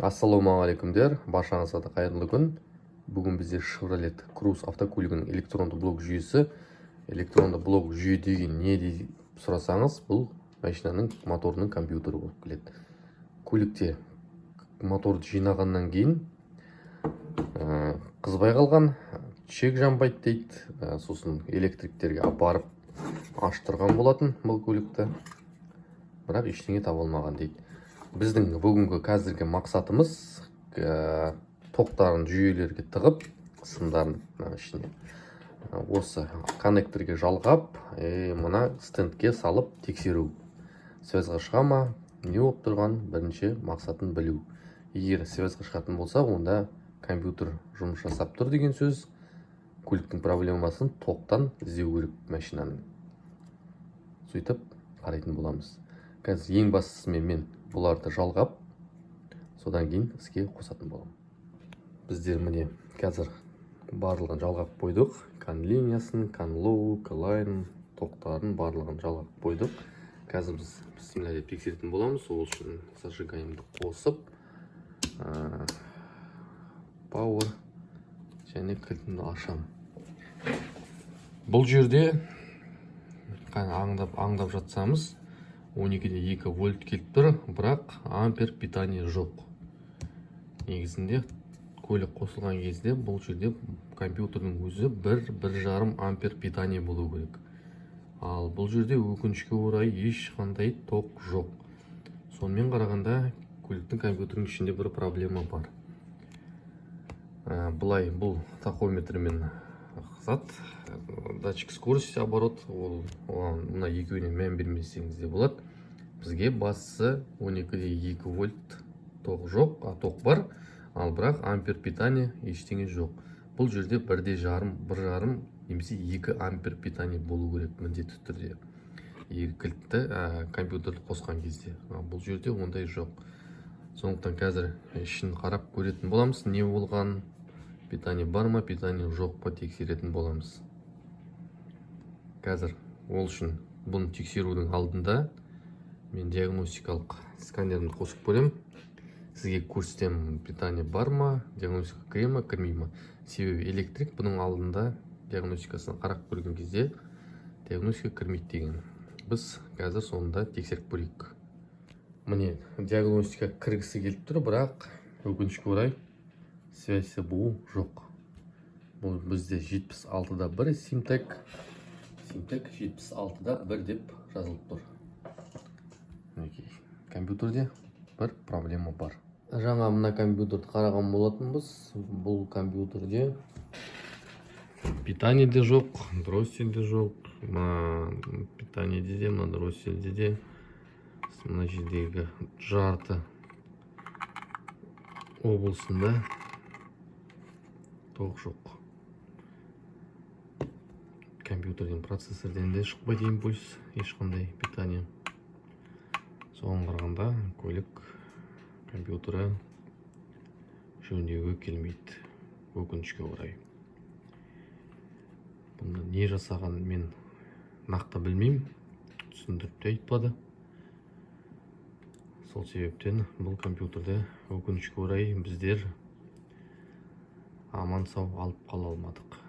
Ассалаумағалейкумдер, баршаңызға да қайырлы күн. Бүгін бізде Chevrolet Cruze автокөлігінің электронды блок жүйесі. Электронды блок жүйе деген не деп сұрасаңыз, бұл машинаның моторының компьютері болып келеді. Көлікте моторды жинағаннан кейін қызбай қалған, чек жанбайды дейді. Сосын электриктерге апарып аштырған болатын бұл көлікті, бірақ ештеңе таба алмаған дейді. Біздің бүгінгі қазіргі мақсатымыз тоқтарын жүйелерге тығып, сымдарын ішіне осы коннекторге жалғап, мына стендке салып тексеру. Связьға шыға ма, не болып тұрған бірінші мақсатын білу. Егер связьға шығатын болса, онда компьютер жұмыс жасап тұр деген сөз. Көліктің проблемасын тоқтан іздеу керек машинаның. Сөйтіп қарайтын боламыз. Қазір ең бастысымен мен бұларды жалғап, содан кейін іске қосатын боламын. Біздер міне қазір барлығын жалғап қойдық. Конлиниясын, конлоу, колайн, тоқтарын барлығын жалғап қойдық. Қазір біз бісміллә деп тексеретін боламыз. Ол үшін зажиганиемді қосып, power және кілтімді ашамын. Бұл жерде аңдап жатсамыз, 12-де 2 вольт келіп тұр, бірақ ампер питание жоқ. Негізінде көлік қосылған кезде бұл жерде компьютердің өзі 1,5 ампер питание болу керек. Ал бұл жерде өкінішке орай ешқандай тоқ жоқ. Сонымен қарағанда көліктің компьютерінің ішінде бір проблема бар. Бұлай бұл тахометрмен зат, датчик скорости оборот, мына екеуіне мән бермесеңіз де болады. Бізге бастысы 12-де 2 вольт тоқ жоқ, тоқ бар, ал бірақ ампер питание ештеңе жоқ. Бұл жерде 1,5 немесе 2 ампер питание болу керек міндетті түрде. Егер кілтті компьютерді қосқан кезде. Бұл жерде ондай жоқ. Сондықтан қазір ішін қарап көретін боламыз, не болған, питание бар ма, питание жоқ па тексеретін боламыз. Қазір ол үшін бұны тексерудің алдында мен диагностикалық сканерімді қосып көремін. Сізге көрсетемін, питание бар ма, диагностика кіре ма, кірмей ма. Себебі электрик бұның алдында диагностикасына қарап көрген кезде диагностика кірмейді деген. Біз қазір сонда тексеріп көрейік. Міне диагностика кіргісі келіп тұр, бірақ өкінішке орай связь бұл жоқ. Бұл бізде 76-да 1 Simtek 76-да 1 деп жазылып тұр. Компьютерде бір проблема бар. Жаңа мына компьютерді қараған болатынбыз. Бұл компьютерде питание де жоқ, дроссель де жоқ. Питание де, мына дроссель де. Мына жердегі жарты облысында тоқ жоқ. Компьютерден, процессорден де шықпайды импульс, ешқандай питание. Соған қарағанда көлік компьютері жөндеуге келмейді, өкінішке орай. Бұны не жасаған мен нақты білмеймін, түсіндіріп те айтпады. Сол себептен бұл компьютерді өкінішке орай біздер аман сау алып қала алмадық.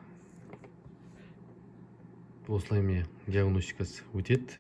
Осылай диагностикасы өтеді.